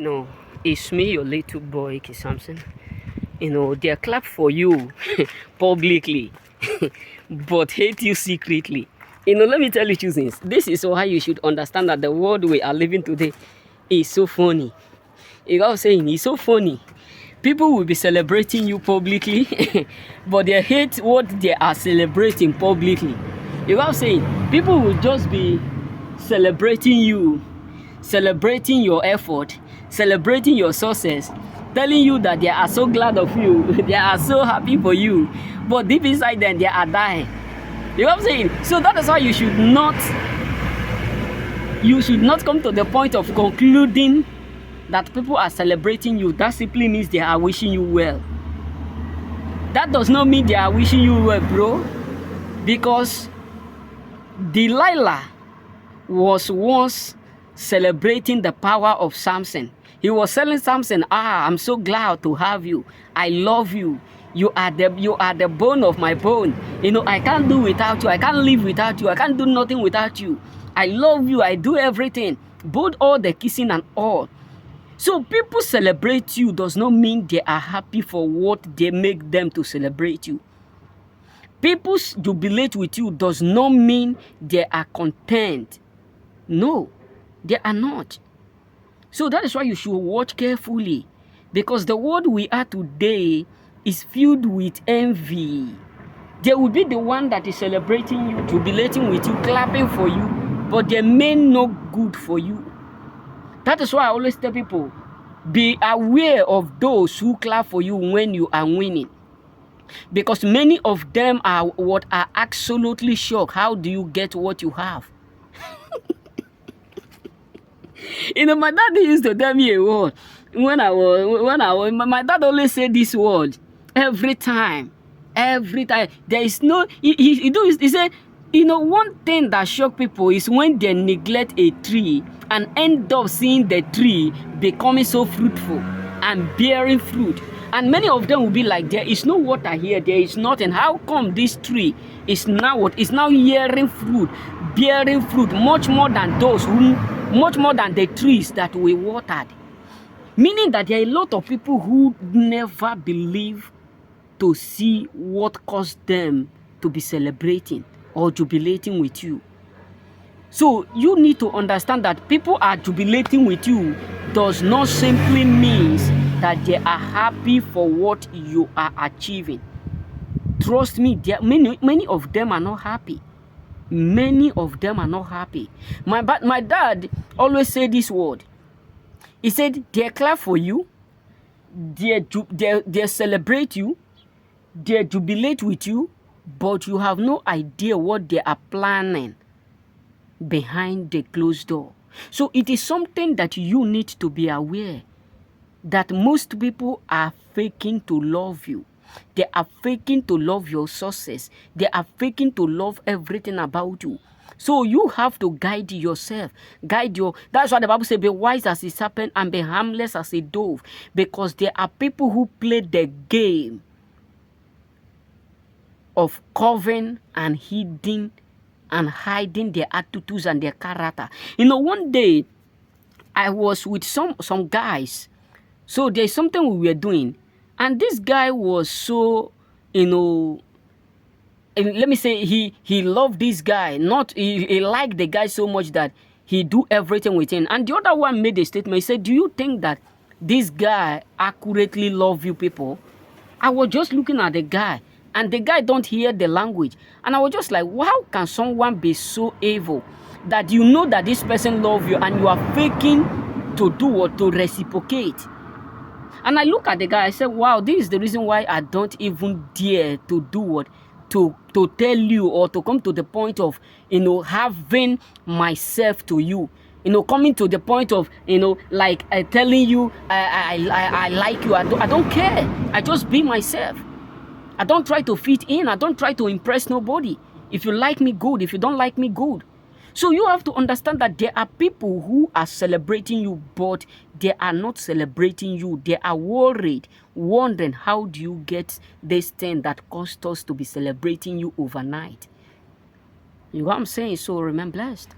You know, it's me, your little boy, K. Samson. They clap for you publicly, but hate you secretly. Let me tell you two things. This is why you should understand that the world we are living today is so funny. You know what I'm saying? It's so funny. People will be celebrating you publicly, but they hate what they are celebrating publicly. You know what I'm saying? People will just be celebrating you, celebrating your effort, celebrating your success, telling you that they are so glad of you, they are so happy for you, but deep inside them, they are dying. You know what I'm saying? So that is why you should not come to the point of concluding that people are celebrating you. That simply means they are wishing you well. That does not mean they are wishing you well, bro, because Delilah was once celebrating the power of Samson. He was telling Samson, I'm so glad to have you. I love you. You are the bone of my bone. I can't do without you. I can't live without you. I can't do nothing without you. I love you. I do everything. Both all the kissing and all. So people celebrate you does not mean they are happy for what they make them to celebrate you. People jubilate with you does not mean they are content. No, they are not. So that is why you should watch carefully, because the world we are today is filled with envy. They will be the one that is celebrating you, jubilating with you, clapping for you, but they mean no good for you. That is why I always tell people, be aware of those who clap for you when you are winning. Because many of them are absolutely shocked. How do you get what you have? My dad used to tell me a word when I was my dad always said this word every time. There is no he said, one thing that shock people is when they neglect a tree and end up seeing the tree becoming so fruitful and bearing fruit. And many of them will be like, there is no water here, there is nothing. How come this tree is now bearing fruit, much more than the trees that we watered? Meaning that there are a lot of people who never believe to see what caused them to be celebrating or jubilating with you. So you need to understand that people are jubilating with you does not simply mean that they are happy for what you are achieving. Trust me, many of them are not happy. Many of them are not happy. My dad always said this word. He said, they clap for you, they celebrate you, they jubilate with you, but you have no idea what they are planning behind the closed door. So it is something that you need to be aware that most people are faking to love you. They are faking to love your success. They are faking to love everything about you. So you have to guide yourself. That's why the Bible says, be wise as a serpent and be harmless as a dove. Because there are people who play the game of covering and hiding their attitudes and their character. One day I was with some guys. So there's something we were doing, and this guy was so, let me say he loved this guy. He liked the guy so much that he do everything with him. And the other one made a statement. He said, do you think that this guy accurately love you people? I was just looking at the guy, and the guy don't hear the language. And I was just like, how can someone be so evil that you know that this person love you and you are faking to do what? To reciprocate? And I look at the guy, I said, wow, this is the reason why I don't even dare to do what? To tell you or to come to the point of, having myself to you. Coming to the point of, telling you, I like you. I don't care. I just be myself. I don't try to fit in. I don't try to impress nobody. If you like me, good. If you don't like me, good. So you have to understand that there are people who are celebrating you, but they are not celebrating you. They are worried, wondering, how do you get this thing that caused us to be celebrating you overnight? You know what I'm saying? So remain blessed.